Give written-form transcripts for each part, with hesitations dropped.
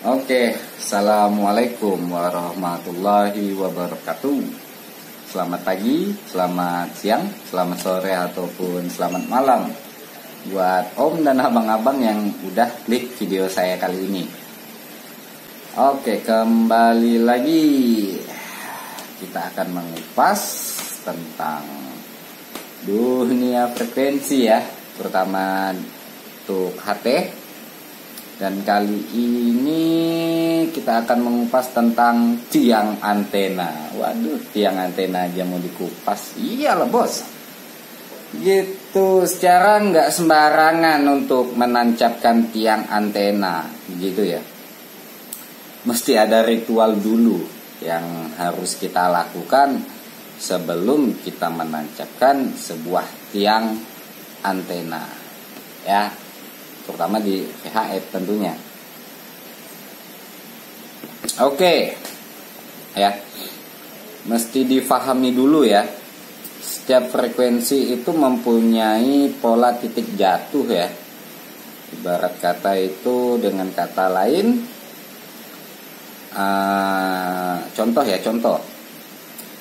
Oke, assalamualaikum warahmatullahi wabarakatuh. Selamat pagi, selamat siang, selamat sore ataupun selamat malam buat om dan abang-abang yang udah klik video saya kali ini. Oke, kembali lagi kita akan mengupas tentang dunia frekuensi ya, terutama untuk HT. Dan kali ini kita akan mengupas tentang tiang antena. Waduh, tiang antena aja mau dikupas. Iyalah bos. Gitu, secara nggak sembarangan untuk menancapkan tiang antena, gitu ya. Mesti ada ritual dulu yang harus kita lakukan sebelum kita menancapkan sebuah tiang antena, ya. Terutama di VHF tentunya. Oke, ya, mesti difahami dulu ya. Setiap frekuensi itu mempunyai pola titik jatuh ya. Ibarat kata itu dengan kata lain, contoh ya, contoh.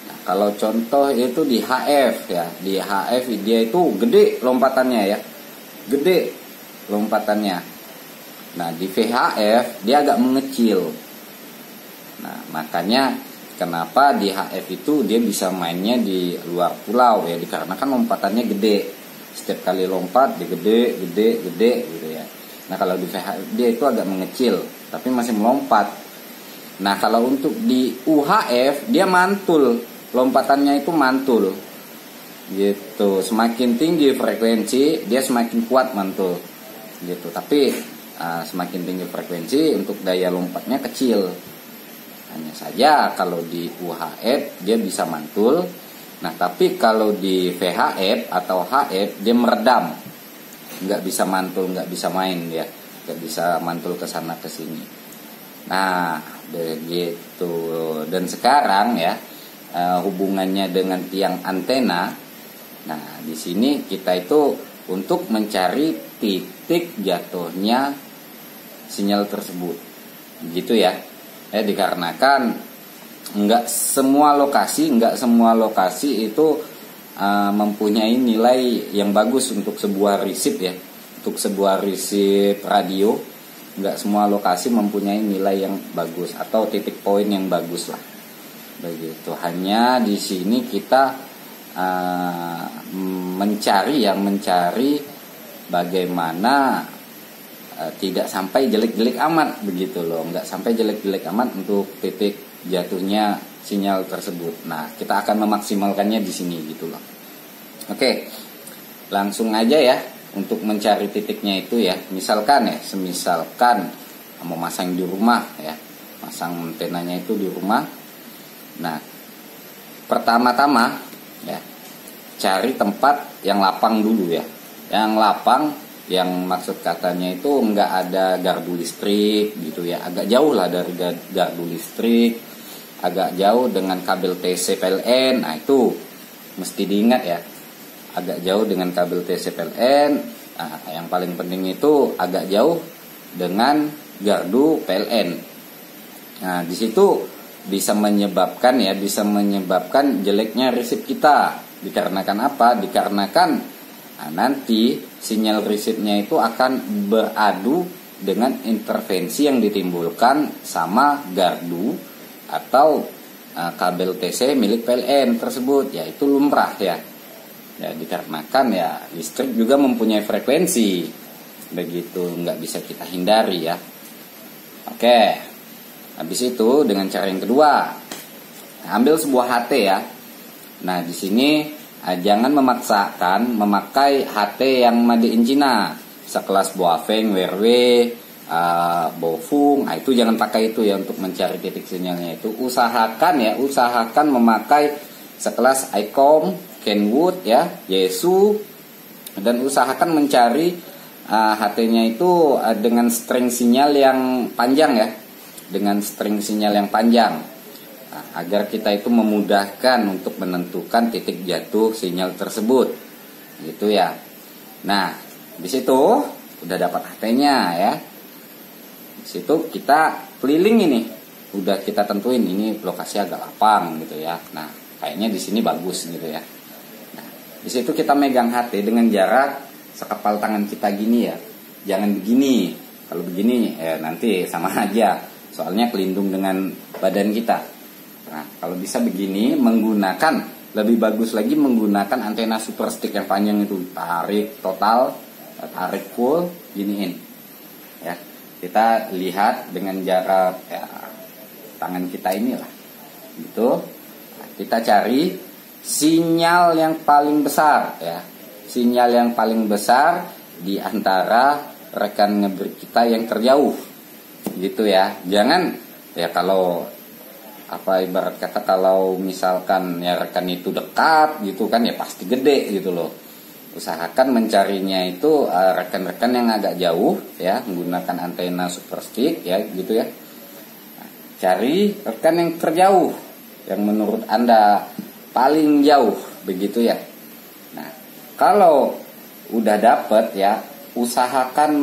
Nah, kalau contoh itu di HF ya, di HF dia itu gede lompatannya ya, gede lompatannya. Nah, di VHF dia agak mengecil. Nah, makanya kenapa di HF itu dia bisa mainnya di luar pulau ya, dikarenakan lompatannya gede. Setiap kali lompat dia gede gitu ya. Nah, kalau di VHF dia itu agak mengecil tapi masih melompat. Nah, kalau untuk di UHF dia mantul, lompatannya itu mantul. Gitu. Semakin tinggi frekuensi dia semakin kuat mantul. Gitu, tapi semakin tinggi frekuensi untuk daya lompatnya kecil. Hanya saja kalau di UHF dia bisa mantul. Nah, tapi kalau di VHF atau HF dia meredam, nggak bisa mantul, nggak bisa main ya, nggak bisa mantul ke sana ke sini. Nah, begitu. Dan sekarang ya, hubungannya dengan tiang antena. Nah, di sini kita itu untuk mencari titik jatuhnya sinyal tersebut, gitu ya. Dikarenakan nggak semua lokasi itu mempunyai nilai yang bagus untuk sebuah resip ya, untuk sebuah resip radio. Nggak semua lokasi mempunyai nilai yang bagus atau titik poin yang bagus lah, begitu. Hanya di sini kita mencari bagaimana tidak sampai jelek-jelek amat, begitu loh. Nggak sampai jelek-jelek amat untuk titik jatuhnya sinyal tersebut. Nah, kita akan memaksimalkannya di sini gitu loh. Oke, langsung aja ya untuk mencari titiknya itu ya. Misalkan mau masang di rumah ya, masang antenanya itu di rumah. Nah, pertama-tama ya, cari tempat yang lapang dulu ya. Yang lapang, yang maksud katanya itu nggak ada gardu listrik gitu ya, agak jauh lah dari gardu listrik, agak jauh dengan kabel TC PLN. Nah, itu mesti diingat ya, agak jauh dengan kabel TC PLN. Nah, yang paling penting itu agak jauh dengan gardu PLN. Nah, di situ bisa menyebabkan jeleknya resip kita. Dikarenakan apa? Dikarenakan nanti sinyal resipnya itu akan beradu dengan intervensi yang ditimbulkan sama gardu atau kabel TC milik PLN tersebut, yaitu lumrah ya. Ya, dikarenakan ya listrik juga mempunyai frekuensi, begitu, nggak bisa kita hindari ya. Oke, habis itu dengan cara yang kedua, ambil sebuah HT ya. Nah, di sini jangan memaksakan memakai HT yang made in China, sekelas Boafeng, WRW, Bofung. Nah, itu jangan pakai itu ya untuk mencari titik sinyalnya itu. Usahakan memakai sekelas Icom, Kenwood ya, Yesu, dan usahakan mencari HT-nya itu dengan string sinyal yang panjang ya, dengan string sinyal yang panjang. Nah, agar kita itu memudahkan untuk menentukan titik jatuh sinyal tersebut, gitu ya. Nah, di situ udah dapat HT-nya ya. Di situ kita keliling ini, udah kita tentuin ini lokasi agak lapang gitu ya. Nah, kayaknya di sini bagus gitu ya. Nah, di situ kita megang HT dengan jarak sekepal tangan kita gini ya. Jangan begini. Kalau begini ya nanti sama aja. Soalnya kelindung dengan badan kita. Nah, kalau bisa begini menggunakan, lebih bagus lagi menggunakan antena super stick yang panjang itu. Tarik total, tarik full, giniin. Ya. Kita lihat dengan jarak ya, tangan kita inilah. Gitu. Nah, kita cari sinyal yang paling besar ya. Sinyal yang paling besar di antara rekan ngebreak kita yang terjauh. Gitu ya. Jangan ya kalau ibarat kata kalau misalkan ya rekan itu dekat gitu kan ya pasti gede gitu loh. Usahakan mencarinya itu rekan-rekan yang agak jauh ya, menggunakan antena super stick ya gitu ya. Nah, cari rekan yang terjauh yang menurut Anda paling jauh begitu ya. Nah, kalau udah dapet ya, usahakan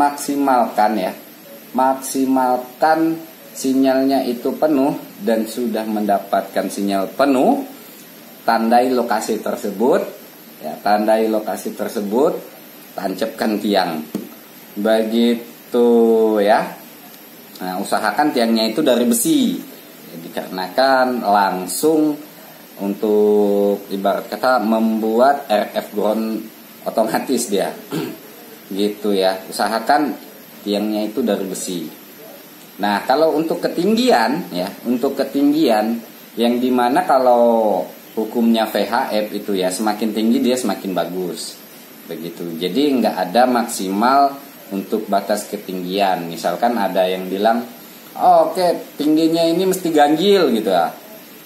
maksimalkan sinyalnya itu penuh dan sudah mendapatkan sinyal penuh, tandai lokasi tersebut. Ya, tandai lokasi tersebut, tancapkan tiang. Begitu ya. Nah, usahakan tiangnya itu dari besi. Ya, dikarenakan langsung untuk ibarat kata membuat RF ground otomatis dia. Gitu ya. Usahakan tiangnya itu dari besi. Nah, kalau untuk ketinggian ya, yang dimana kalau hukumnya VHF itu ya semakin tinggi dia semakin bagus begitu. Jadi nggak ada maksimal untuk batas ketinggian. Misalkan ada yang bilang oke, tingginya ini mesti ganjil gitu ya,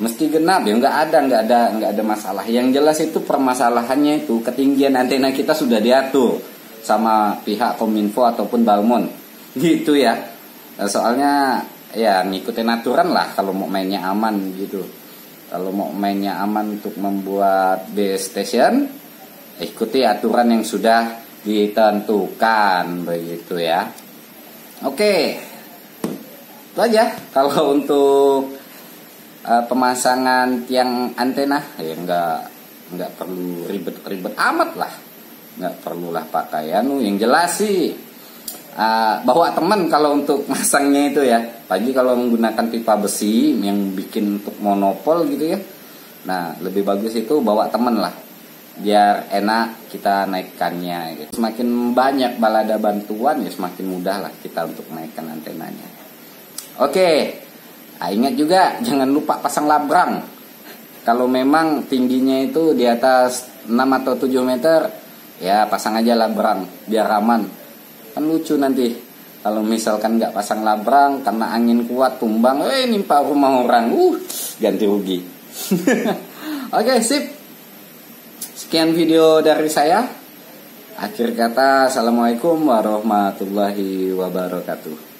mesti genap ya, nggak ada masalah. Yang jelas itu permasalahannya itu ketinggian antena kita sudah diatur sama pihak Kominfo ataupun Balmon gitu ya. Soalnya ya ngikutin aturan lah kalau mau mainnya aman gitu. Kalau mau mainnya aman untuk membuat base station, ikuti aturan yang sudah ditentukan begitu ya. Oke, itu aja. Kalau untuk pemasangan tiang antena, ya nggak perlu ribet-ribet amat lah, nggak perlulah pakai yang jelas sih. Bawa teman kalau untuk masangnya itu ya. Pagi kalau menggunakan pipa besi yang bikin untuk monopol gitu ya. Nah, lebih bagus itu bawa teman lah, biar enak kita naikkannya gitu. Semakin banyak balada bantuan ya semakin mudah lah kita untuk naikkan antenanya. Oke, ingat juga jangan lupa pasang labrang. Kalau memang tingginya itu di atas 6 atau 7 meter, ya pasang aja labrang biar aman. Kan lucu nanti kalau misalkan nggak pasang labrang karena angin kuat tumbang, nimpa rumah orang, ganti rugi. Oke, sip. Sekian video dari saya. Akhir kata, assalamualaikum warahmatullahi wabarakatuh.